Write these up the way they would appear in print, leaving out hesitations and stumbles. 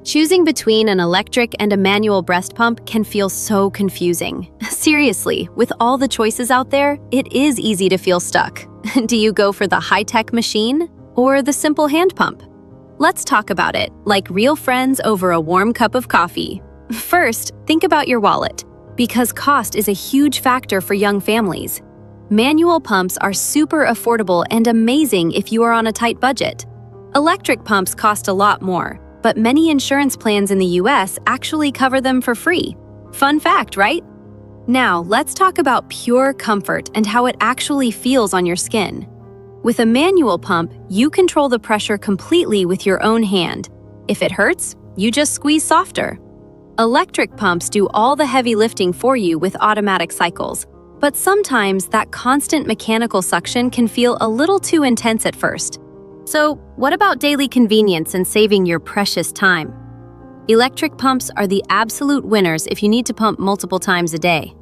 Choosing between an electric and a manual breast pump can feel so confusing. Seriously, with all the choices out there, it is easy to feel stuck. Do you go for the high-tech machine or the simple hand pump? Let's talk about it, like real friends over a warm cup of coffee. First, think about your wallet, because cost is a huge factor for young families. Manual pumps are super affordable and amazing if you are on a tight budget. Electric pumps cost a lot more, but many insurance plans in the US actually cover them for free. Fun fact, right? Now, let's talk about pure comfort and how it actually feels on your skin. With a manual pump, you control the pressure completely with your own hand. If it hurts, you just squeeze softer. Electric pumps do all the heavy lifting for you with automatic cycles, but sometimes that constant mechanical suction can feel a little too intense at first. So, what about daily convenience and saving your precious time? Electric pumps are the absolute winners if you need to pump multiple times a day.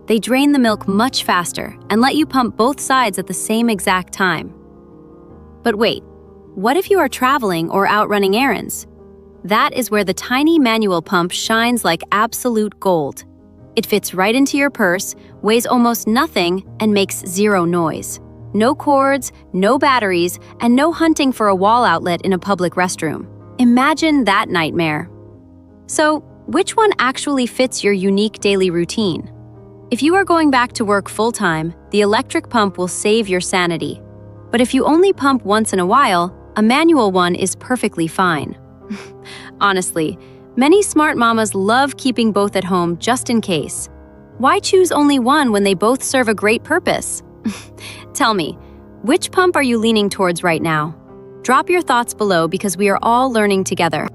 They drain the milk much faster and let you pump both sides at the same exact time. But wait, what if you are traveling or out running errands? That is where the tiny manual pump shines like absolute gold. It fits right into your purse, weighs almost nothing, and makes zero noise. No cords, no batteries, and no hunting for a wall outlet in a public restroom. Imagine that nightmare. So, which one actually fits your unique daily routine? If you are going back to work full-time, the electric pump will save your sanity. But if you only pump once in a while, a manual one is perfectly fine. Honestly, many smart mamas love keeping both at home just in case. Why choose only one when they both serve a great purpose? Tell me, which pump are you leaning towards right now? Drop your thoughts below because we are all learning together.